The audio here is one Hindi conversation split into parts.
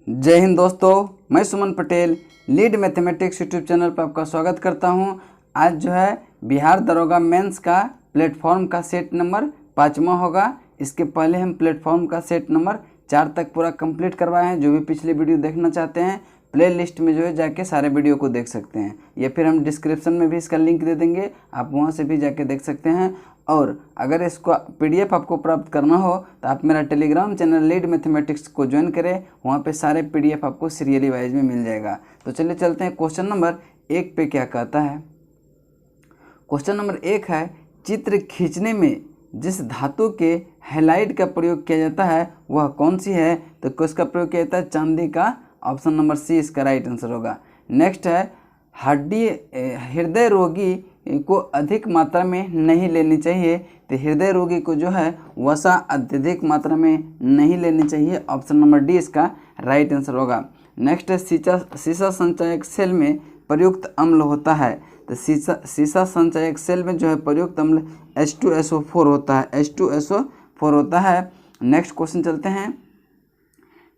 जय हिंद दोस्तों, मैं Suman Patel lead mathematics YouTube channel पर आपका स्वागत करता हूं। आज जो है बिहार दरोगा मेंस का प्लेटफॉर्म का सेट नंबर 5वां होगा। इसके पहले हम प्लेटफॉर्म का सेट नंबर 4 तक पूरा कंप्लीट करवाए हैं। जो भी पिछले वीडियो देखना चाहते हैं प्ले लिस्ट में जो है जाके सारे वीडियो को देख सकते हैं, या फिर हम डिस्क्रिप्शन में भी इसका लिंक दे देंगे, आप वहां से भी जाके देख सकते हैं। और अगर इसको पीडीएफ आपको प्राप्त करना हो तो आप मेरा टेलीग्राम चैनल लीड मैथमेटिक्स को ज्वाइन करें, वहाँ पे सारे पीडीएफ आपको सीरियली वाइज में मिल जाएगा। तो चलिए चलते हैं क्वेश्चन नंबर 1 पे क्या कहता है। क्वेश्चन नंबर 1 है, चित्र खींचने में जिस धातु के हैलाइड का प्रयोग किया जाता है वह कौन सी है? तो किसका प्रयोग किया जाता है? चांदी का। ऑप्शन नंबर सी इसका राइट आंसर होगा। नेक्स्ट है, हृदय रोगी को अधिक मात्रा में नहीं लेनी चाहिए। तो हृदय रोगी को जो है वसा अत्यधिक मात्रा में नहीं लेनी चाहिए। ऑप्शन नंबर डी इसका राइट आंसर होगा। नेक्स्ट है, सीसा संचयक सेल में प्रयुक्त अम्ल होता है। तो सीसा संचयक सेल में जो है प्रयुक्त अम्ल H2SO4 होता है। H2SO4 होता है। नेक्स्ट क्वेश्चन चलते हैं,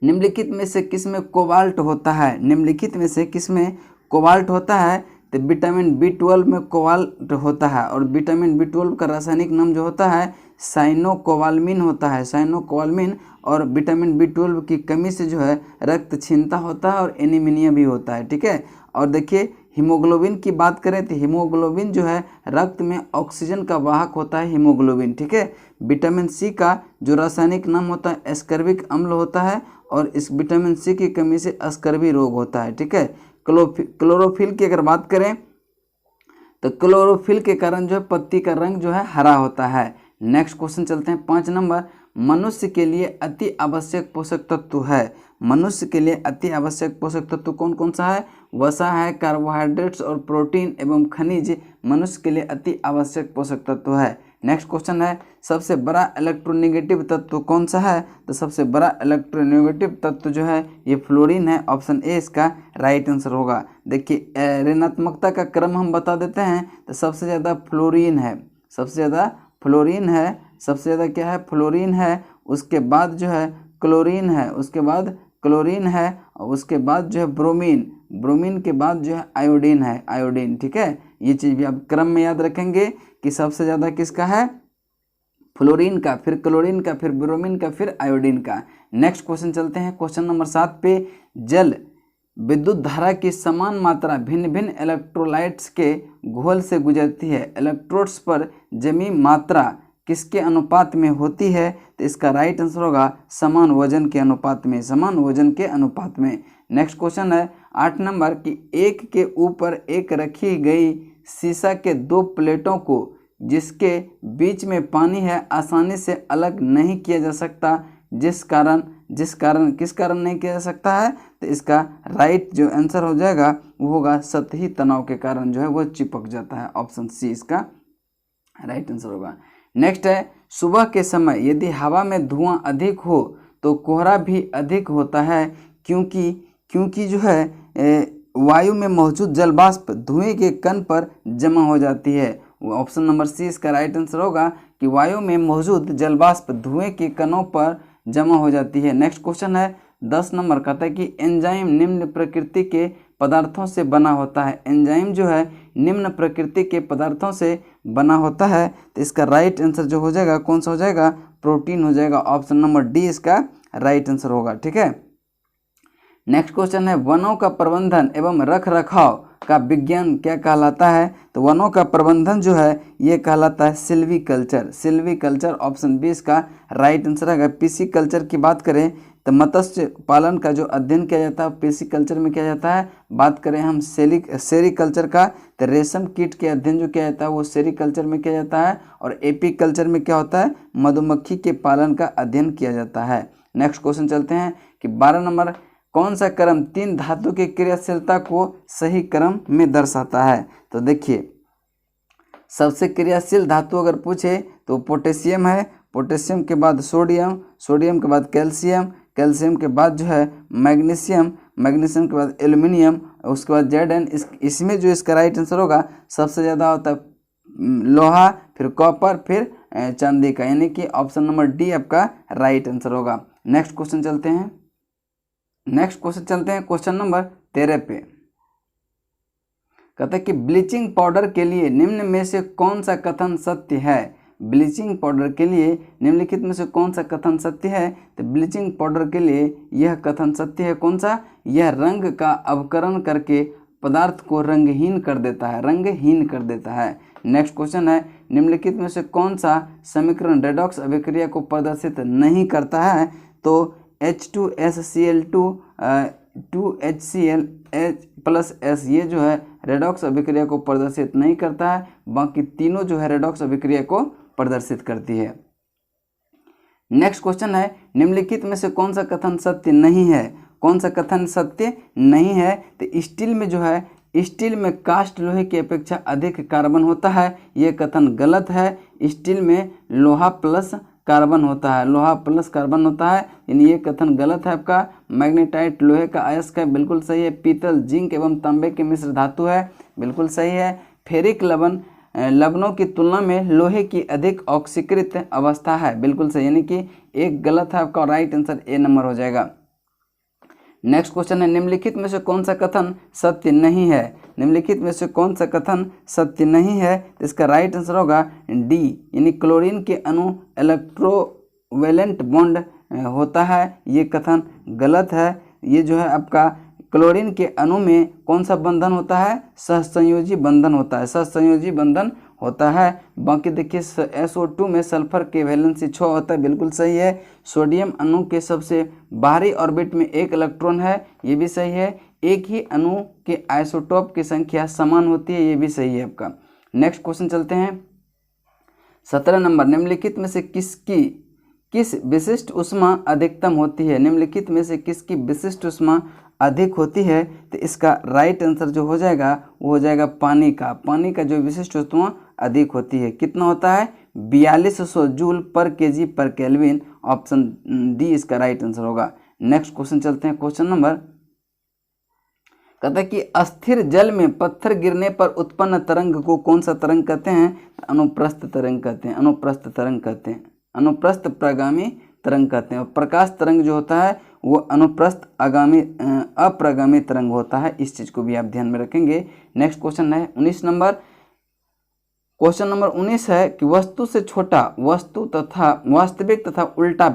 निम्नलिखित में से किसमें कोबाल्ट होता है? निम्नलिखित में से किसमें कोबाल्ट होता है? तो विटामिन B12 में कोबाल्ट होता है, और विटामिन B12 का रासायनिक नाम जो होता है साइनोकोबाल्मिन होता है, साइनोकोबाल्मिन। और विटामिन B12 की कमी से जो है रक्त क्षीणता होता है और एनीमिया भी होता है। ठीक है। और देखिए हीमोग्लोबिन की बात करें तो हीमोग्लोबिन जो है रक्त में ऑक्सीजन का वाहक होता है हीमोग्लोबिन। ठीक है। विटामिन सी का जो रासायनिक नाम होता है एस्कर्बिक अम्ल होता है, और इस विटामिन सी की कमी से अस्कर्बी रोग होता है। ठीक है। क्लोरोफिल की अगर बात करें तो क्लोरोफिल के कारण जो है पत्ती का रंग जो है हरा होता है। नेक्स्ट क्वेश्चन चलते हैं 5 नंबर, मनुष्य के लिए अति आवश्यक पोषक तत्व है। मनुष्य के लिए अति आवश्यक पोषक तत्व कौन कौन सा है? वसा है, कार्बोहाइड्रेट्स और प्रोटीन एवं खनिज मनुष्य के लिए अति आवश्यक पोषक तत्व है। नेक्स्ट क्वेश्चन है, सबसे बड़ा इलेक्ट्रोनेगेटिव तत्व कौन सा है? तो सबसे बड़ा इलेक्ट्रोनेगेटिव तत्व जो है ये फ्लोरीन है। ऑप्शन ए इसका राइट आंसर होगा। देखिए ऋणात्मकता का क्रम हम बता देते हैं। तो सबसे ज़्यादा फ्लोरीन है, सबसे ज़्यादा फ्लोरीन है, सबसे ज़्यादा क्या है? फ्लोरीन है। उसके बाद जो है क्लोरीन है, उसके बाद क्लोरीन है, और उसके बाद जो है ब्रोमीन, ब्रोमीन के बाद जो है आयोडीन है, आयोडीन। ठीक है। ये चीज़ भी आप क्रम में याद रखेंगे कि सबसे ज़्यादा किसका है? फ्लोरीन का, फिर क्लोरीन का, फिर ब्रोमीन का, फिर आयोडीन का। नेक्स्ट क्वेश्चन चलते हैं क्वेश्चन नंबर 7 पे, जल विद्युत धारा की समान मात्रा भिन्न भिन्न इलेक्ट्रोलाइट्स के घोल से गुजरती है। इलेक्ट्रोड्स पर जमी मात्रा किसके अनुपात में होती है? तो इसका राइट आंसर होगा समान वजन के अनुपात में, समान वजन के अनुपात में। नेक्स्ट क्वेश्चन है 8 नंबर की, एक के ऊपर एक रखी गई सीसा के 2 प्लेटों को जिसके बीच में पानी है आसानी से अलग नहीं किया जा सकता, किस कारण नहीं किया जा सकता है? तो इसका राइट जो आंसर हो जाएगा वो होगा सतही तनाव के कारण जो है वो चिपक जाता है। ऑप्शन सी इसका राइट आंसर होगा। नेक्स्ट है, सुबह के समय यदि हवा में धुआं अधिक हो तो कोहरा भी अधिक होता है, क्योंकि जो है वायु में मौजूद जलवाष्प धुएं के कण पर जमा हो जाती है। ऑप्शन नंबर सी इसका राइट आंसर होगा कि वायु में मौजूद जलवाष्प धुएं के कणों पर जमा हो जाती है। नेक्स्ट क्वेश्चन है 10 नंबर, कहता है कि एंजाइम निम्न प्रकृति के पदार्थों से बना होता है। एंजाइम जो है निम्न प्रकृति के पदार्थों से बना होता है। तो इसका राइट आंसर जो हो जाएगा कौन सा हो जाएगा? प्रोटीन हो जाएगा। ऑप्शन नंबर डी इसका राइट आंसर होगा। ठीक है। नेक्स्ट क्वेश्चन है, वनों का प्रबंधन एवं रख रखाव का विज्ञान क्या कहलाता है? तो वनों का प्रबंधन जो है ये कहलाता है सिल्वीकल्चर। सिल्वीकल्चर ऑप्शन बी इसका राइट आंसर है। पिसीकल्चर की बात करें तो मत्स्य पालन का जो अध्ययन किया जाता है पिसीकल्चर में किया जाता है। बात करें हम सेरीकल्चर का तो रेशम कीट के अध्ययन जो किया जाता है वो सेरीकल्चर में किया जाता है। और एपीकल्चर में क्या होता है? मधुमक्खी के पालन का अध्ययन किया जाता है। नेक्स्ट क्वेश्चन चलते हैं कि 12 नंबर, कौन सा क्रम 3 धातु की क्रियाशीलता को सही क्रम में दर्शाता है? तो देखिए सबसे क्रियाशील धातु अगर पूछे तो पोटेशियम है, पोटेशियम के बाद सोडियम, सोडियम के बाद कैल्शियम, कैल्शियम के बाद जो है मैग्नीशियम, मैग्नीशियम के बाद एल्युमिनियम, उसके बाद Zn। इसमें जो इसका राइट आंसर होगा सबसे ज़्यादा होता है लोहा, फिर कॉपर, फिर चांदी का, यानी कि ऑप्शन नंबर डी आपका राइट आंसर होगा। नेक्स्ट क्वेश्चन चलते हैं नेक्स्ट क्वेश्चन चलते हैं क्वेश्चन नंबर 13 पे। कहते हैं कि ब्लीचिंग पाउडर के लिए निम्न में से कौन सा कथन सत्य है। ब्लीचिंग पाउडर के लिए निम्नलिखित में से कौन सा कथन सत्य है। तो ब्लीचिंग पाउडर के लिए यह कथन सत्य है कौन सा, यह रंग का अवकरण करके पदार्थ को रंगहीन कर देता है, रंगहीन कर देता है। नेक्स्ट क्वेश्चन है निम्नलिखित में से कौन सा समीकरण रेडॉक्स अभिक्रिया को प्रदर्शित नहीं करता है। तो H2SCl2 2HCl H+S ये जो है रेडॉक्स अभिक्रिया को प्रदर्शित नहीं करता है, बाकी तीनों जो है रेडॉक्स अभिक्रिया को प्रदर्शित करती है। नेक्स्ट क्वेश्चन है निम्नलिखित में से कौन सा कथन सत्य नहीं है। कौन सा कथन सत्य नहीं है। तो स्टील में जो है, स्टील में कास्ट लोहे की अपेक्षा अधिक कार्बन होता है, ये कथन गलत है। स्टील में लोहा प्लस कार्बन होता है, लोहा प्लस कार्बन होता है, यानी ये कथन गलत है आपका। मैग्नेटाइट लोहे का अयस्क है, बिल्कुल सही है। पीतल जिंक एवं तांबे के मिश्र धातु है, बिल्कुल सही है। फेरिक लवणों की तुलना में लोहे की अधिक ऑक्सीकृत अवस्था है, बिल्कुल सही, यानी कि एक गलत है आपका, राइट आंसर ए नंबर हो जाएगा। नेक्स्ट क्वेश्चन है निम्नलिखित में से कौन सा कथन सत्य नहीं है। निम्नलिखित में से कौन सा कथन सत्य नहीं है, तो इसका राइट आंसर होगा डी, यानी क्लोरीन के अणु इलेक्ट्रोवेलेंट बॉन्ड होता है, ये कथन गलत है। ये जो है आपका क्लोरीन के अणु में कौन सा बंधन होता है, सहसंयोजी बंधन होता है, सहसंयोजी बंधन होता है। बाकी देखिए SO2 में सल्फर के वैलेंसी 6 होता है, बिल्कुल सही है। सोडियम अणु के सबसे बाहरी ऑर्बिट में 1 इलेक्ट्रॉन है, ये भी सही है। एक ही अणु के आइसोटोप की संख्या समान होती है, ये भी सही है आपका। नेक्स्ट क्वेश्चन चलते हैं 17 नंबर। निम्नलिखित में से किस विशिष्ट ऊष्मा अधिकतम होती है। निम्नलिखित में से किसकी विशिष्ट ऊष्मा अधिक होती है, तो इसका राइट आंसर जो हो जाएगा वो हो जाएगा पानी का। पानी का जो विशिष्ट ऊष्मा अधिक होती है, कितना होता है, 4200 जूल पर केजी पर केल्विन। ऑप्शन डी इसका राइट आंसर होगा। नेक्स्ट क्वेश्चन चलते हैं क्वेश्चन नंबर। कहता है कि अस्थिर जल में पत्थर गिरने पर उत्पन्न तरंग को कौन सा तरंग कहते हैं। अनुप्रस्थ तरंग कहते हैं, अनुप्रस्थ तरंग कहते हैं, अनुप्रस्थ प्रगामी तरंग कहते हैं। और प्रकाश तरंग जो होता है वो अनुप्रस्थ अप्रगामी तरंग होता है, इस चीज को भी आप ध्यान में रखेंगे। नेक्स्ट क्वेश्चन है 19 नंबर। क्वेश्चन नंबर 19 है कि वस्तु से छोटा वस्तु तथा वास्तविक तथा उल्टा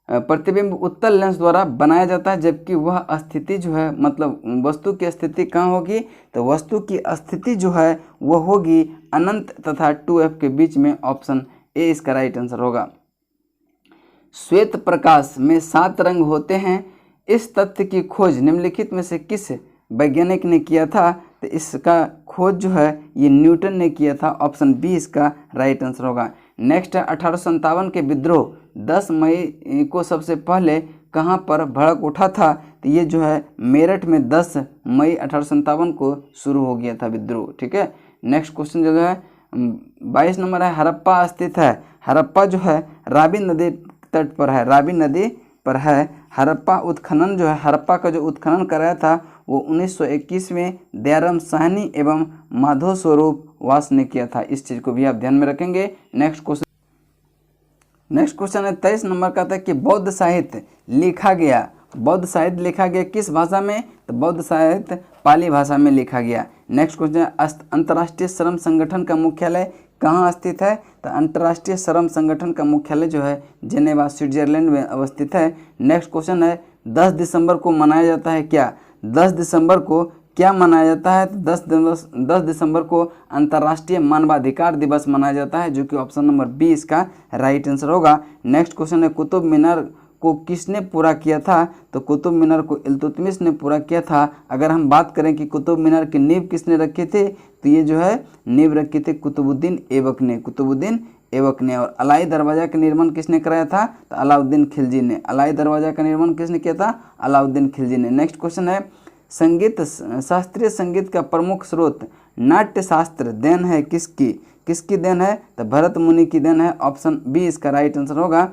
प्रतिबिंब उत्तल लेंस द्वारा बनाया जाता है, जबकि वह स्थिति जो है, मतलब वस्तु की स्थिति कहाँ होगी, तो वस्तु की स्थिति जो है वह होगी अनंत तथा 2f के बीच में। ऑप्शन ए इसका राइट आंसर होगा। श्वेत प्रकाश में 7 रंग होते हैं, इस तथ्य की खोज निम्नलिखित में से किस वैज्ञानिक ने किया था। तो इसका खोज जो है ये न्यूटन ने किया था। ऑप्शन बी इसका राइट आंसर होगा। नेक्स्ट है 1857 के विद्रोह 10 मई को सबसे पहले कहाँ पर भड़क उठा था। तो ये जो है मेरठ में 10 मई 1857 को शुरू हो गया था विद्रोह, ठीक है। नेक्स्ट क्वेश्चन जो है 22 नंबर है, हड़प्पा स्थित है। हड़प्पा जो है रावी नदी तट पर है, रावी नदी पर है। हड़प्पा उत्खनन जो है, हड़प्पा का जो उत्खनन कराया था वो 1921 में दयाराम साहनी एवं माधव स्वरूप वास ने किया था, इस चीज़ को भी आप ध्यान में रखेंगे। नेक्स्ट क्वेश्चन है 23 नंबर का था कि बौद्ध साहित्य लिखा गया, बौद्ध साहित्य लिखा गया किस भाषा में, तो बौद्ध साहित्य पाली भाषा में लिखा गया। नेक्स्ट क्वेश्चन है अंतर्राष्ट्रीय श्रम संगठन का मुख्यालय कहाँ स्थित है। तो अंतर्राष्ट्रीय श्रम संगठन का मुख्यालय जो है जेनेवा स्विट्जरलैंड में अवस्थित है। नेक्स्ट क्वेश्चन है 10 दिसंबर को मनाया जाता है क्या। 10 दिसंबर को क्या मनाया जाता है, तो 10 दिसंबर को अंतर्राष्ट्रीय मानवाधिकार दिवस मनाया जाता है, जो कि ऑप्शन नंबर बी इसका राइट आंसर होगा। नेक्स्ट क्वेश्चन है कुतुब मीनार को किसने पूरा किया था। तो कुतुब मीनार को इल्तुतमिश ने पूरा किया था। अगर हम बात करें कि कुतुब मीनार की नींव किसने रखी थी, तो ये जो है नींव रखी थी कुतुबुद्दीन ऐबक ने, कुतुबुद्दीन ऐबक ने। और अलाई दरवाज़ा का निर्माण किसने कराया था, तो अलाउद्दीन खिलजी ने। अलाई दरवाज़ा का निर्माण किसने किया था, अलाउद्दीन खिलजी ने। नेक्स्ट क्वेश्चन है संगीत, शास्त्रीय संगीत का प्रमुख स्रोत नाट्य शास्त्र देन है किसकी, किसकी देन है, तो भरत मुनि की देन है। ऑप्शन बी इसका राइट आंसर होगा।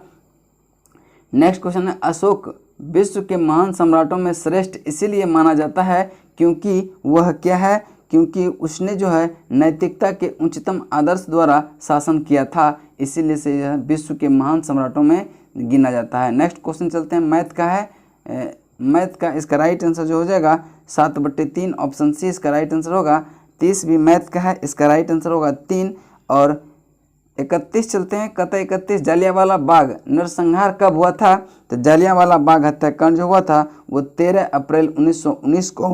नेक्स्ट क्वेश्चन है अशोक विश्व के महान सम्राटों में श्रेष्ठ इसीलिए माना जाता है क्योंकि वह क्या है, क्योंकि उसने जो है नैतिकता के उच्चतम आदर्श द्वारा शासन किया था, इसीलिए से यह विश्व के महान सम्राटों में गिना जाता है। नेक्स्ट क्वेश्चन चलते हैं मैथ का है। मैथ का इसका राइट आंसर जो हो जाएगा 7/3, ऑप्शन सी इसका राइट आंसर होगा। 30 भी मैथ का है, इसका राइट आंसर होगा 3। और 31 चलते हैं, कहता है 31 जालियांवाला बाग नरसंहार कब हुआ था? तो जालियांवाला बाग हत्याकांड जो हुआ था वो 13 अप्रैल 1919 को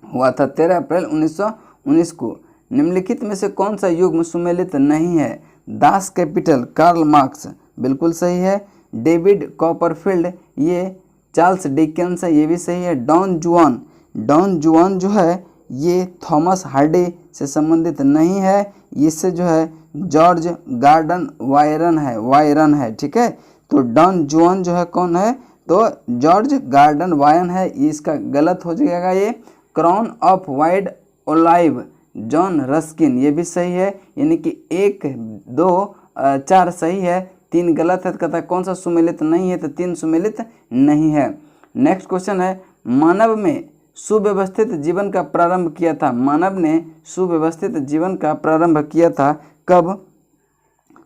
हुआ था, 13 अप्रैल 1919 को। निम्नलिखित में से कौन सा युग्म सुमेलित नहीं है? दास कैपिटल कार्ल मार्क्स बिल्कुल सही है। डेविड कॉपरफील्ड ये चार्ल्स डिकेंस है, ये भी सही है। डॉन जुआन जो है ये थॉमस हार्डी से संबंधित नहीं है, इससे जो है जॉर्ज गार्डन वायरन है, ठीक है। तो डॉन जुआन जो है कौन है? तो जॉर्ज गार्डन वायरन है, इसका गलत हो जाएगा ये। Crown of wild olive John Ruskin, ये भी सही है, यानी कि 1 2 4 सही है, 3 गलत है। तो कहता है कौन सा सुमेलित नहीं है? तो 3 सुमेलित नहीं है। नेक्स्ट क्वेश्चन है, मानव में सुव्यवस्थित जीवन का प्रारंभ किया था। मानव ने सुव्यवस्थित जीवन का प्रारंभ किया था कब?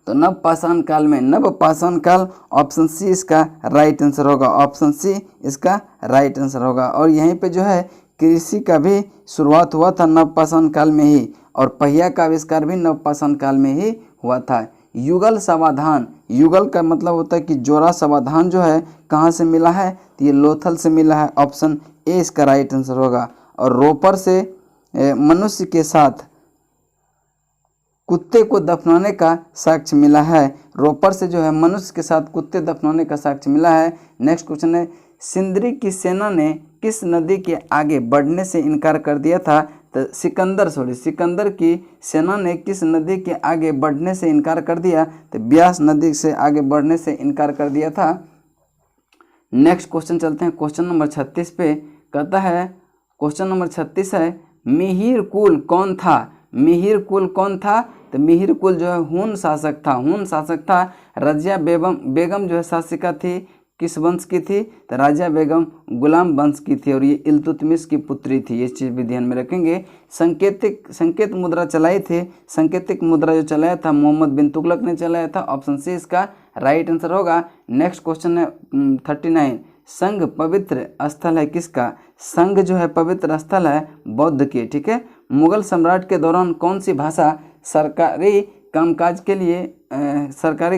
तो नवपाषाण काल में। नवपाषाण काल, ऑप्शन सी इसका राइट आंसर होगा, ऑप्शन सी इसका राइट आंसर होगा। और यहीं पे जो है कृषि का भी शुरुआत हुआ था नवपाषाण काल में ही, और पहिया का आविष्कार भी नवपाषाण काल में ही हुआ था। युगल समाधान, युगल का मतलब होता है कि जोड़ा समाधान जो है कहाँ से मिला है? तो ये लोथल से मिला है, ऑप्शन ए इसका राइट आंसर होगा। और रोपर से मनुष्य के साथ कुत्ते को दफनाने का साक्ष्य मिला है। रोपर से जो है मनुष्य के साथ कुत्ते दफनाने का साक्ष्य मिला है। नेक्स्ट क्वेश्चन है, सिंदरी की सेना ने किस नदी के आगे बढ़ने से इनकार कर दिया था? तो सिकंदर की सेना ने किस नदी के आगे बढ़ने से इनकार कर दिया? तो ब्यास नदी से आगे बढ़ने से इनकार कर दिया था। नेक्स्ट क्वेश्चन चलते हैं क्वेश्चन नंबर 36 पे। कहता है क्वेश्चन नंबर 36 है, मिहिर कुल कौन था? मिहिर कुल कौन था? तो मिहिर कुल जो है हुन शासक था। रजिया बेगम जो है शासिका थी, किस वंश की थी? तो राजा बेगम गुलाम वंश की थी, और ये इल्तुतमिश की पुत्री थी, ये चीज़ भी ध्यान में रखेंगे। संकेत मुद्रा चलाई थी, संकेतिक मुद्रा जो चलाया था मोहम्मद बिन तुगलक ने चलाया था, ऑप्शन सी इसका राइट आंसर होगा। नेक्स्ट क्वेश्चन है 39, संघ पवित्र स्थल है किसका? संघ जो है पवित्र स्थल है बौद्ध के, ठीक है। मुगल सम्राट के दौरान कौन सी भाषा सरकारी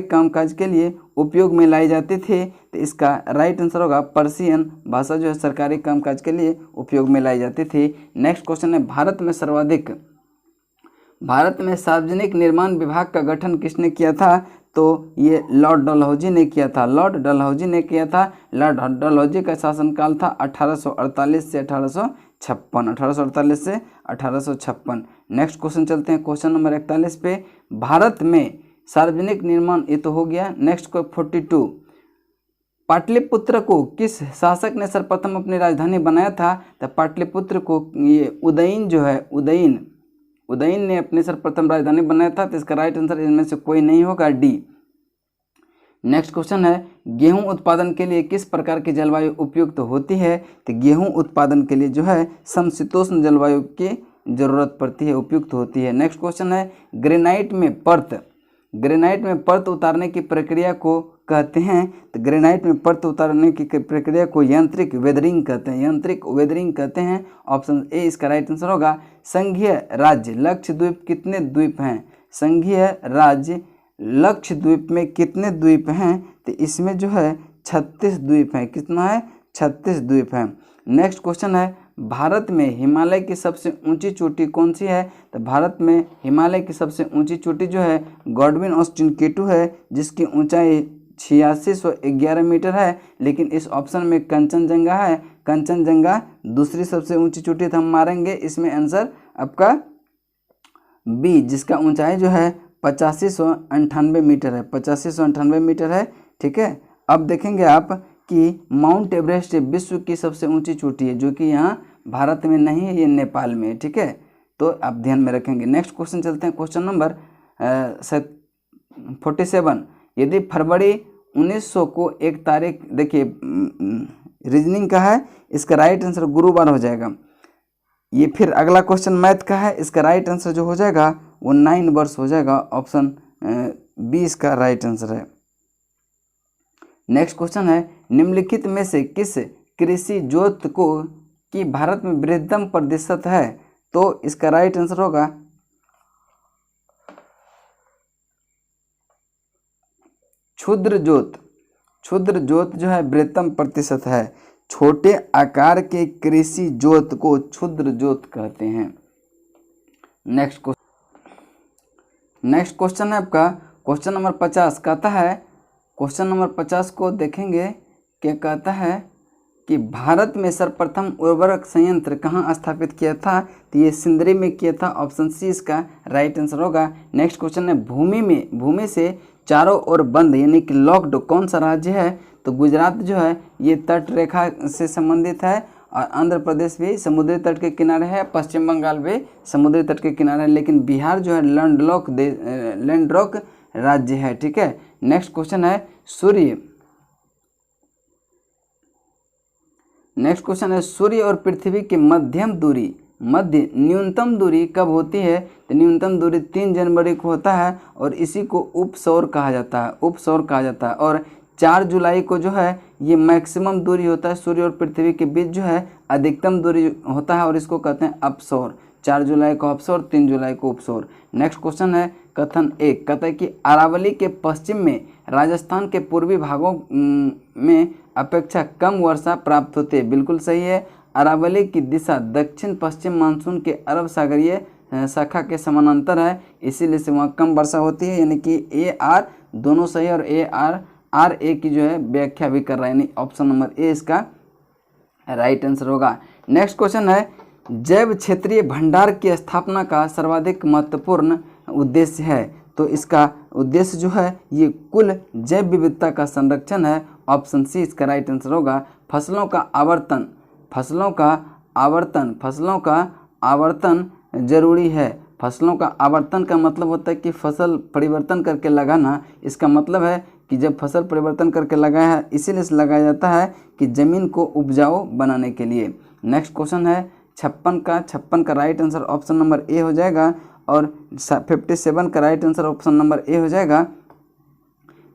कामकाज के लिए उपयोग में लाई जाती थी? तो इसका राइट आंसर होगा पर्शियन भाषा जो है सरकारी कामकाज के लिए उपयोग में लाई जाती थी। नेक्स्ट क्वेश्चन है, भारत में सार्वजनिक निर्माण विभाग का गठन किसने किया था? तो ये लॉर्ड डलहौजी ने किया था। लॉर्ड डलहौजी का शासनकाल था 1848 से 1856। नेक्स्ट क्वेश्चन चलते हैं क्वेश्चन नंबर 41 पे। भारत में सार्वजनिक निर्माण, ये तो हो गया। नेक्स्ट को 42, पाटलिपुत्र को किस शासक ने सर्वप्रथम अपनी राजधानी बनाया था? तो पाटलिपुत्र को ये उदयन ने अपनी सर्वप्रथम राजधानी बनाया था। तो इसका राइट आंसर इनमें से कोई नहीं होगा, डी। नेक्स्ट क्वेश्चन है, गेहूं उत्पादन के लिए किस प्रकार की जलवायु उपयुक्त होती है? तो गेहूं उत्पादन के लिए जो है समशीतोष्ण जलवायु की जरूरत पड़ती है, उपयुक्त होती है। नेक्स्ट क्वेश्चन है, ग्रेनाइट में परत उतारने की प्रक्रिया को कहते हैं? तो ग्रेनाइट में परत उतारने की प्रक्रिया को यांत्रिक वेदरिंग कहते हैं, ऑप्शन ए इसका राइट आंसर होगा। संघीय राज्य लक्षद्वीप कितने द्वीप हैं? संघीय राज्य लक्षद्वीप में कितने द्वीप हैं? तो इसमें जो है 36 द्वीप हैं। कितना है? 36 द्वीप हैं। नेक्स्ट क्वेश्चन है, भारत में हिमालय की सबसे ऊंची चोटी कौन सी है? तो भारत में हिमालय की सबसे ऊंची चोटी जो है गॉडविन ऑस्टिन केटू है, जिसकी ऊंचाई 8611 मीटर है। लेकिन इस ऑप्शन में कंचनजंगा है, कंचनजंगा दूसरी सबसे ऊंची चोटी, तो हम मारेंगे इसमें आंसर आपका बी, जिसका ऊंचाई जो है 8598 मीटर है, 8598 मीटर है, ठीक है। अब देखेंगे आप कि माउंट एवरेस्ट विश्व की सबसे ऊंची चोटी है, जो कि यहाँ भारत में नहीं है, ये नेपाल में है, ठीक है। तो आप ध्यान में रखेंगे। नेक्स्ट क्वेश्चन चलते हैं क्वेश्चन नंबर 47। यदि फरवरी 1900 को एक तारीख, देखिए रीजनिंग का है, इसका राइट आंसर गुरुवार हो जाएगा। ये फिर अगला क्वेश्चन मैथ का है, इसका राइट आंसर जो हो जाएगा वो 9 वर्ष हो जाएगा, ऑप्शन बी इसका राइट आंसर है। नेक्स्ट क्वेश्चन है, निम्नलिखित में से किस कृषि जोत को कि भारत में बृहत्तम प्रतिशत है? तो इसका राइट आंसर होगा क्षुद्र जोत। क्षुद्र जोत जो है बृहत्तम प्रतिशत है। छोटे आकार के कृषि जोत को क्षुद्र जोत कहते हैं। नेक्स्ट क्वेश्चन है आपका क्वेश्चन नंबर 50। कहता है, क्वेश्चन नंबर 50 को देखेंगे, क्या कहता है कि भारत में सर्वप्रथम उर्वरक संयंत्र कहाँ स्थापित किया था? तो ये सिंदरी में किया था। ऑप्शन सी इसका राइट आंसर होगा। नेक्स्ट क्वेश्चन है, भूमि से चारों ओर बंद यानी कि लॉक्ड कौन सा राज्य है? तो गुजरात जो है ये तट रेखा से संबंधित है, और आंध्र प्रदेश भी समुद्री तट के किनारे है, पश्चिम बंगाल भी समुद्री तट के किनारे है, लेकिन बिहार जो है लैंडलॉक राज्य है। ठीक है। नेक्स्ट क्वेश्चन है, सूर्य और पृथ्वी की न्यूनतम दूरी कब होती है? तो न्यूनतम दूरी 3 जनवरी को होता है, और इसी को उपसौर कहा जाता है। और 4 जुलाई को जो है ये मैक्सिमम दूरी होता है, सूर्य और पृथ्वी के बीच जो है अधिकतम दूरी होता है, और इसको कहते हैं अपसौर। 4 जुलाई को अपसौर, 3 जुलाई को उपसौर। नेक्स्ट क्वेश्चन है, कथन 1 कहता है कि अरावली के पश्चिम में राजस्थान के पूर्वी भागों में अपेक्षा कम वर्षा प्राप्त होती है। बिल्कुल सही है। अरावली की दिशा दक्षिण पश्चिम मानसून के अरब सागरीय शाखा के समानांतर है, इसीलिए से वहाँ कम वर्षा होती है, यानी कि ए आर दोनों सही, और आर ए की जो है व्याख्या भी कर रहा है, यानी ऑप्शन नंबर ए इसका राइट आंसर होगा। नेक्स्ट क्वेश्चन है, जैव क्षेत्रीय भंडार की स्थापना का सर्वाधिक महत्वपूर्ण उद्देश्य है? तो इसका उद्देश्य जो है ये कुल जैव विविधता का संरक्षण है। ऑप्शन सी इसका राइट आंसर होगा। फसलों का आवर्तन जरूरी है। फसलों का आवर्तन का मतलब होता है कि फसल परिवर्तन करके लगाना। इसका मतलब है कि जब फसल परिवर्तन करके लगाया है, इसीलिए लगाया जाता है कि ज़मीन को उपजाऊ बनाने के लिए। नेक्स्ट क्वेश्चन है 56 का right answer option number A हो जाएगा, और 57 का right answer option number A हो जाएगा।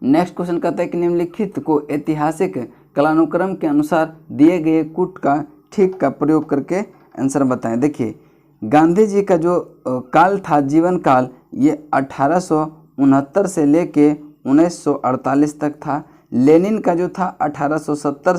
नेक्स्ट क्वेश्चन कहता है कि निम्नलिखित को ऐतिहासिक कालानुक्रम के अनुसार दिए गए कूट का ठीक का प्रयोग करके आंसर बताएं। देखिए, गांधी जी का जो काल था, जीवन काल, ये 1869 से लेके 1948 तक था। लेनिन का जो था 1870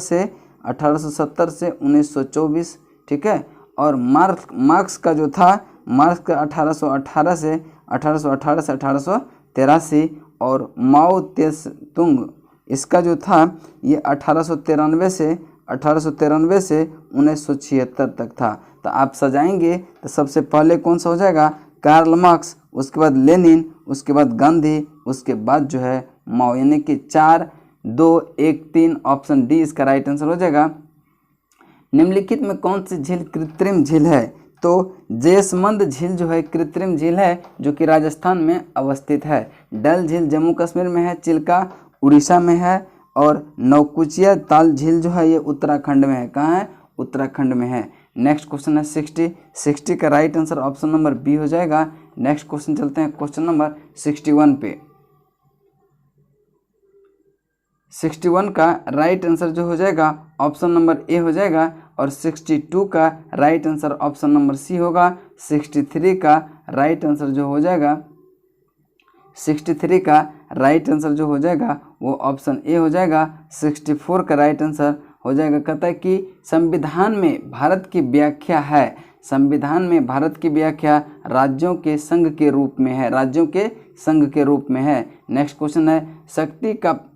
से 1924, ठीक है। और मार्क्स का जो था, मार्क्स का 1818 से 1883, और माओ त्से-तुंग इसका जो था ये 1893 से 1976 तक था। तो आप सजाएंगे तो सबसे पहले कौन सा हो जाएगा? कार्ल मार्क्स, उसके बाद लेनिन, उसके बाद गांधी, उसके बाद जो है माओ, यानी कि 4, 2, 1, 3 ऑप्शन डी इसका राइट आंसर हो जाएगा। निम्नलिखित में कौन सी झील कृत्रिम झील है? तो जैसमंद झील जो है कृत्रिम झील है, जो कि राजस्थान में अवस्थित है। डल झील जम्मू कश्मीर में है, चिल्का उड़ीसा में है, और नौकुचिया ताल झील जो है ये उत्तराखंड में है। कहाँ है? उत्तराखंड में है। नेक्स्ट क्वेश्चन है 60 का right answer option number B हो जाएगा। नेक्स्ट क्वेश्चन चलते हैं क्वेश्चन नंबर 61 पे। 61 का राइट आंसर जो हो जाएगा ऑप्शन नंबर ए हो जाएगा, और 62 का right answer option number C होगा। 63 का राइट आंसर जो हो जाएगा, 63 का राइट आंसर जो हो जाएगा वो ऑप्शन ए हो जाएगा। 64 का राइट आंसर हो जाएगा। कहता है कि संविधान में भारत की व्याख्या है, संविधान में भारत की व्याख्या राज्यों के संघ के रूप में है, राज्यों के संघ के रूप में है। नेक्स्ट क्वेश्चन है,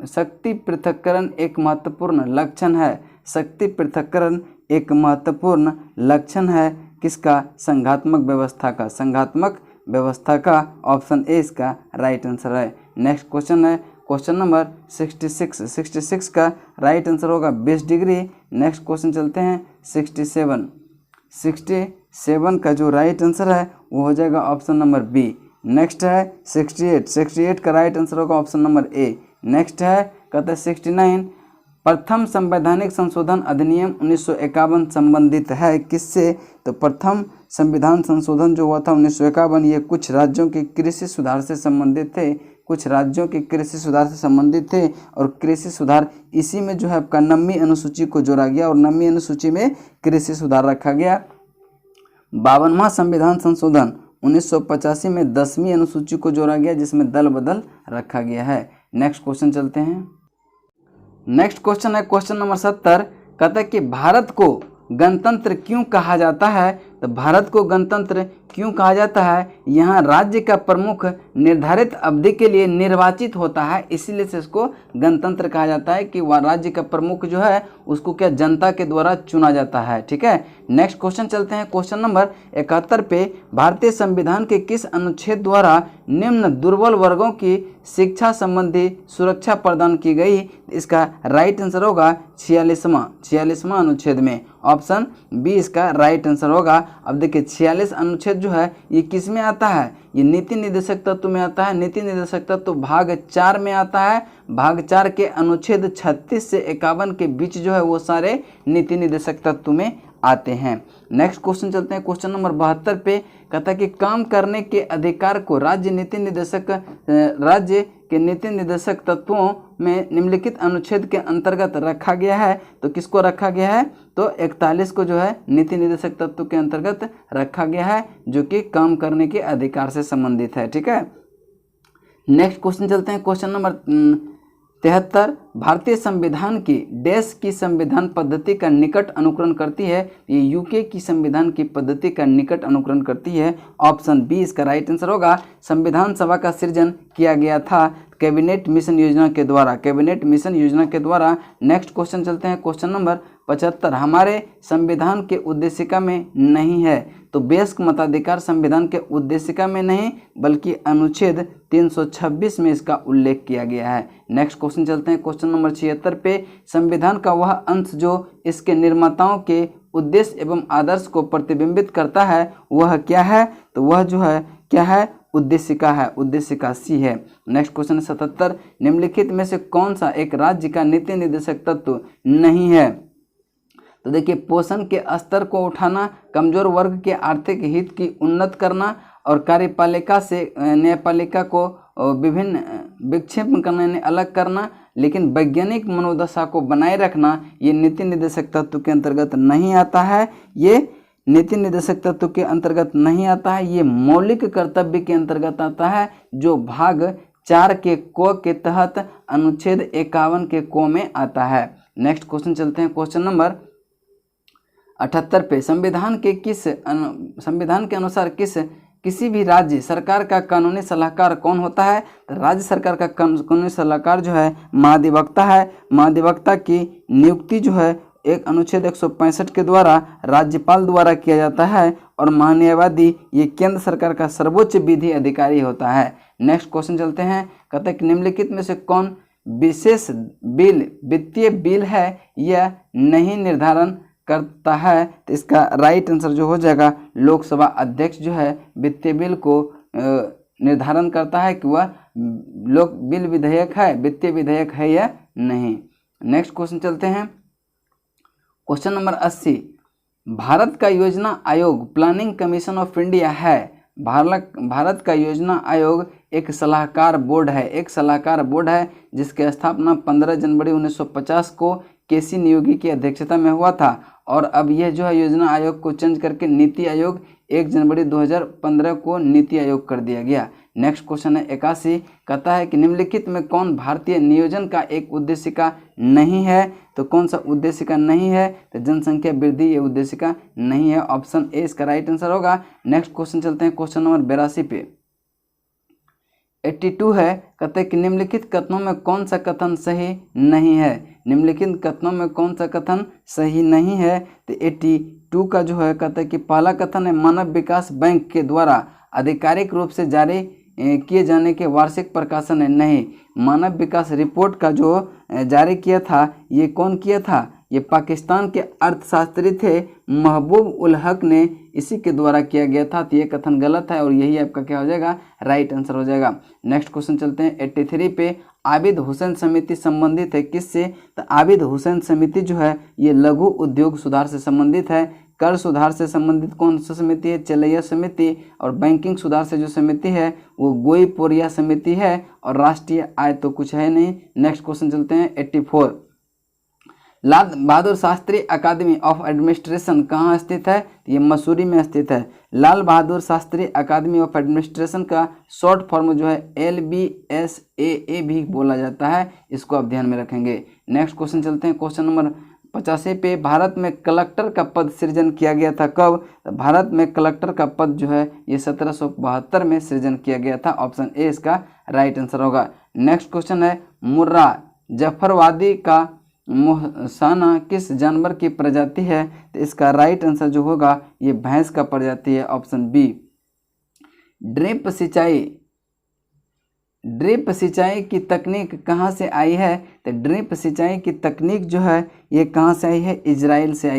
शक्ति पृथक्करण एक महत्वपूर्ण लक्षण है। शक्ति पृथक्करण एक महत्वपूर्ण लक्षण है किसका? संघात्मक व्यवस्था का। संघात्मक व्यवस्था का ऑप्शन ए इसका राइट आंसर है। नेक्स्ट क्वेश्चन है क्वेश्चन नंबर 66 का राइट आंसर होगा 20 डिग्री। नेक्स्ट क्वेश्चन चलते हैं 67 का जो राइट आंसर है वो हो जाएगा ऑप्शन नंबर बी। नेक्स्ट है 68 का राइट आंसर होगा ऑप्शन नंबर ए। नेक्स्ट है कहते हैं 69 प्रथम संवैधानिक संशोधन अधिनियम 1951 संबंधित है किससे? तो प्रथम संविधान संशोधन जो हुआ था 1951 ये कुछ राज्यों के कृषि सुधार से संबंधित थे। कुछ राज्यों के कृषि सुधार से संबंधित थे और कृषि सुधार इसी में जो है आपका 9वीं अनुसूची को जोड़ा गया और 9वीं अनुसूची में कृषि सुधार रखा गया। 52वां संविधान संशोधन 1985 में 10वीं अनुसूची को जोड़ा गया जिसमें दल बदल रखा गया है। नेक्स्ट क्वेश्चन चलते हैं। नेक्स्ट क्वेश्चन है क्वेश्चन नंबर 70। कहता है कि भारत को गणतंत्र क्यों कहा जाता है। तो भारत को गणतंत्र क्यों कहा जाता है, यहाँ राज्य का प्रमुख निर्धारित अवधि के लिए निर्वाचित होता है, इसीलिए से इसको गणतंत्र कहा जाता है कि वह राज्य का प्रमुख जो है उसको क्या जनता के द्वारा चुना जाता है। ठीक है, नेक्स्ट क्वेश्चन चलते हैं। क्वेश्चन नंबर 71 पे भारतीय संविधान के किस अनुच्छेद द्वारा निम्न दुर्बल वर्गों की शिक्षा संबंधी सुरक्षा प्रदान की गई। इसका राइट आंसर होगा 46वां अनुच्छेद में, ऑप्शन बी इसका राइट आंसर होगा। अब देखिए 46 अनुच्छेद जो है ये किस में आता है, ये नीति निर्देशक तत्व में आता है। नीति निर्देशक तत्व भाग 4 में आता है। भाग 4 के अनुच्छेद 36 से 51 के बीच जो है वो सारे नीति निर्देशक तत्व में आते हैं। नेक्स्ट क्वेश्चन चलते हैं। क्वेश्चन नंबर 72 पे कहता है कि काम करने के अधिकार को राज्य के नीति निर्देशक तत्वों में निम्नलिखित अनुच्छेद के अंतर्गत रखा गया है। तो किसको रखा गया है, तो 41 को जो है नीति निर्देशक तत्व के अंतर्गत रखा गया है जो कि काम करने के अधिकार से संबंधित है। ठीक है, नेक्स्ट क्वेश्चन चलते हैं। Question number 73। भारतीय संविधान की डैश की संविधान पद्धति का निकट अनुकरण करती है। ये यूके की संविधान की पद्धति का निकट अनुकरण करती है, ऑप्शन बी इसका राइट आंसर होगा। संविधान सभा का सृजन किया गया था कैबिनेट मिशन योजना के द्वारा, कैबिनेट मिशन योजना के द्वारा। नेक्स्ट क्वेश्चन चलते हैं। Question number 75। हमारे संविधान के उद्देशिका में नहीं है। तो वयस्क मताधिकार संविधान के उद्देशिका में नहीं बल्कि अनुच्छेद 326 में इसका उल्लेख किया गया है। नेक्स्ट क्वेश्चन चलते हैं। क्वेश्चन नंबर 76 पे संविधान का वह अंश जो इसके निर्माताओं के उद्देश्य एवं आदर्श को प्रतिबिंबित करता है वह क्या है। तो वह जो है क्या है, उद्देशिका है, उद्देशिका सी है। Next question 77। निम्नलिखित में से कौन सा एक राज्य का नीति निर्देशक तत्व नहीं है। तो देखिए पोषण के स्तर को उठाना, कमजोर वर्ग के आर्थिक हित की उन्नत करना और कार्यपालिका से न्यायपालिका को विभिन्न विक्षेप करने अलग करना, लेकिन वैज्ञानिक मनोदशा को बनाए रखना ये नीति निर्देशक तत्व के अंतर्गत नहीं आता है। ये नीति निर्देशक तत्व के अंतर्गत नहीं आता है, ये मौलिक कर्तव्य के अंतर्गत आता है जो भाग 4 के को के तहत अनुच्छेद 51 के को में आता है। नेक्स्ट क्वेश्चन चलते हैं। क्वेश्चन नंबर 78 पे संविधान के अनुसार किसी भी राज्य सरकार का कानूनी सलाहकार कौन होता है। तो राज्य सरकार का कानूनी सलाहकार जो है महाधिवक्ता है। महाधिवक्ता की नियुक्ति जो है एक अनुच्छेद 165 के द्वारा राज्यपाल द्वारा किया जाता है और महान्यायवादी ये केंद्र सरकार का सर्वोच्च विधि अधिकारी होता है। नेक्स्ट क्वेश्चन चलते हैं। कहते हैं कि निम्नलिखित में से कौन विशेष बिल वित्तीय बिल है यह नहीं निर्धारण करता है। तो इसका राइट आंसर जो हो जाएगा लोकसभा अध्यक्ष जो है वित्तीय बिल को निर्धारण करता है कि वह बिल विधेयक है, वित्तीय विधेयक है या नहीं। नेक्स्ट क्वेश्चन चलते हैं। Question number 80। भारत का योजना आयोग प्लानिंग कमीशन ऑफ इंडिया है। भारत का योजना आयोग एक सलाहकार बोर्ड है, एक सलाहकार बोर्ड है जिसकी स्थापना 15 जनवरी 1950 को केसी नियोगी की अध्यक्षता में हुआ था और अब यह जो है योजना आयोग को चेंज करके नीति आयोग 1 जनवरी 2015 को नीति आयोग कर दिया गया। नेक्स्ट क्वेश्चन है 81। कहता है कि निम्नलिखित में कौन भारतीय नियोजन का एक उद्देशिका नहीं है। तो कौन सा उद्देशिका नहीं है, तो जनसंख्या वृद्धि ये उद्देशिका नहीं है, ऑप्शन ए इसका राइट आंसर होगा। नेक्स्ट क्वेश्चन चलते हैं। क्वेश्चन नंबर 82 पे 82 है। कहते हैं कि निम्नलिखित कथनों में कौन सा कथन सही नहीं है। निम्नलिखित कथनों में कौन सा कथन सही नहीं है। तो 82 का जो है कहता है कि पहला कथन है मानव विकास बैंक के द्वारा आधिकारिक रूप से जारी किए जाने के वार्षिक प्रकाशन है नहीं। मानव विकास रिपोर्ट का जो जारी किया था ये कौन किया था, ये पाकिस्तान के अर्थशास्त्री थे महबूब उल हक ने इसी के द्वारा किया गया था। तो ये कथन गलत है और यही आपका क्या हो जाएगा, राइट आंसर हो जाएगा। नेक्स्ट क्वेश्चन चलते हैं। 83 पे आबिद हुसैन समिति संबंधित है किससे। तो आबिद हुसैन समिति जो है ये लघु उद्योग सुधार से संबंधित है। कर सुधार से संबंधित कौन सी समिति है? चेलैया समिति। और बैंकिंग सुधार से जो समिति है वो गोईपोरिया समिति है। और राष्ट्रीय आय तो कुछ है नहीं। नेक्स्ट क्वेश्चन चलते हैं 84। लाल बहादुर शास्त्री अकादमी ऑफ एडमिनिस्ट्रेशन कहाँ स्थित है? ये मसूरी में स्थित है। लाल बहादुर शास्त्री अकादमी ऑफ एडमिनिस्ट्रेशन का शॉर्ट फॉर्म जो है LBSAA भी बोला जाता है, इसको आप ध्यान में रखेंगे। नेक्स्ट क्वेश्चन चलते हैं क्वेश्चन नंबर 85 पे। भारत में कलेक्टर का पद सृजन किया गया था कब? तो भारत में कलेक्टर का पद जो है ये 1772 में सृजन किया गया था। ऑप्शन ए इसका राइट आंसर होगा। नेक्स्ट क्वेश्चन है मुर्रा जफरवादी का मोहसाना किस जानवर की प्रजाति है? तो इसका राइट आंसर जो होगा ये भैंस का प्रजाति है। Option B. ड्रिप सिंचाई की तकनीक कहाँ से आई है? तो ड्रिप सिंचाई की तकनीक जो है ये कहाँ से आई है? इजराइल से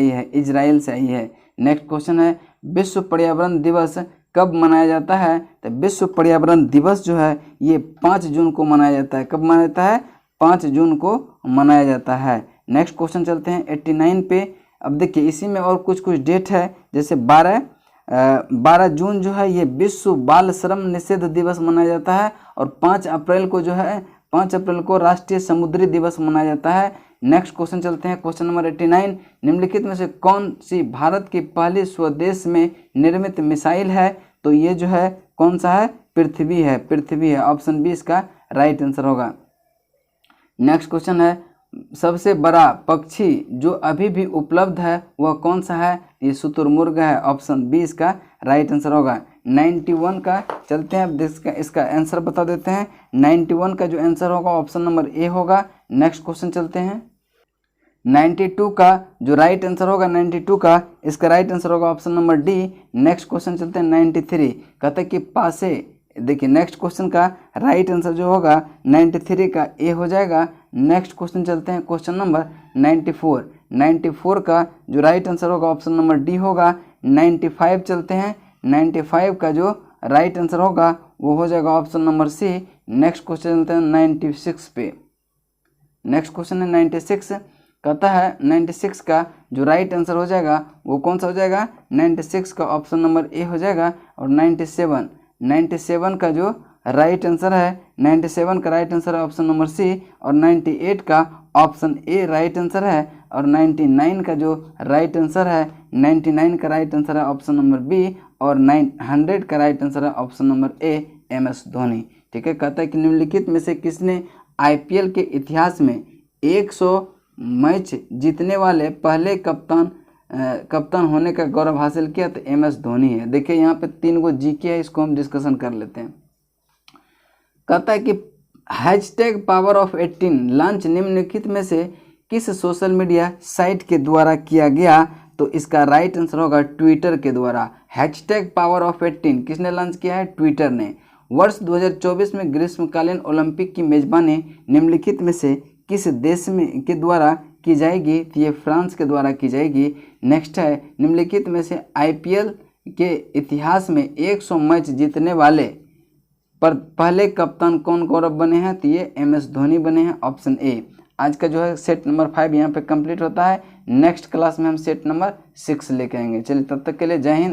आई है। नेक्स्ट क्वेश्चन है विश्व पर्यावरण दिवस कब मनाया जाता है? तो विश्व पर्यावरण दिवस जो है ये 5 जून को मनाया जाता है। कब मनाया जाता है? 5 जून को मनाया जाता है। नेक्स्ट क्वेश्चन चलते हैं 89 पे। अब देखिए इसी में और कुछ डेट है, जैसे 12 जून जो है ये विश्व बाल श्रम निषेध दिवस मनाया जाता है। और 5 अप्रैल को राष्ट्रीय समुद्री दिवस मनाया जाता है। नेक्स्ट क्वेश्चन चलते हैं क्वेश्चन नंबर 89। निम्नलिखित में से कौन सी भारत की पहली स्वदेश में निर्मित मिसाइल है? तो ये जो है कौन सा है? पृथ्वी है। ऑप्शन बी इसका राइट आंसर होगा। नेक्स्ट क्वेश्चन है सबसे बड़ा पक्षी जो अभी भी उपलब्ध है वह कौन सा है? ये शुतुरमुर्ग है। ऑप्शन बी इसका राइट आंसर होगा। 91 का चलते हैं, अब इसका आंसर बता देते हैं। 91 का जो आंसर होगा ऑप्शन नंबर ए होगा। नेक्स्ट क्वेश्चन चलते हैं 92 का जो राइट आंसर होगा 92 का इसका राइट आंसर होगा option number D. Next question चलते हैं 93। कहते हैं कि पासे, देखिए नेक्स्ट क्वेश्चन का राइट आंसर जो होगा 93 का ए हो जाएगा। नेक्स्ट क्वेश्चन चलते हैं क्वेश्चन नंबर 94 का जो राइट आंसर होगा ऑप्शन नंबर डी होगा। 95 चलते हैं, 95 का जो राइट आंसर होगा वो हो जाएगा option number C. Next question चलते हैं 96 पे। नेक्स्ट क्वेश्चन है 96, कहता है 96 का जो राइट आंसर हो जाएगा वो कौन सा हो जाएगा? 96 का ऑप्शन नंबर ए हो जाएगा। और 97 का जो राइट आंसर है 97 का राइट आंसर है ऑप्शन नंबर सी। और 98 का ऑप्शन ए राइट आंसर है। और 99 का जो राइट आंसर है 99 का राइट आंसर है ऑप्शन नंबर बी। और 100 का राइट आंसर है option number A MS Dhoni. ठीक है, कहता है कि निम्नलिखित में से किसने IPL के इतिहास में 100 मैच जीतने वाले पहले कप्तान होने का गौरव हासिल किया? तो MS धोनी है। देखिए यहाँ पे 3 गो GK है, इसको हम डिस्कशन कर लेते हैं। कहता है कि #PowerOf18 लॉन्च निम्नलिखित में से किस सोशल मीडिया साइट के द्वारा किया गया? तो इसका राइट आंसर होगा ट्विटर के द्वारा। #PowerOf18 किसने लॉन्च किया है? ट्विटर ने। वर्ष 2024 में ग्रीष्मकालीन ओलंपिक की मेजबानी निम्नलिखित में से किस देश के द्वारा की जाएगी? तो ये फ्रांस के द्वारा की जाएगी। नेक्स्ट है निम्नलिखित में से IPL के इतिहास में 100 मैच जीतने वाले पर पहले कप्तान कौन गौरव बने हैं? तो ये MS धोनी बने हैं। Option A. आज का जो है सेट नंबर 5 यहाँ पे कंप्लीट होता है। नेक्स्ट क्लास में हम सेट नंबर 6 लेके आएंगे। चलिए तब तक के लिए जय हिंद।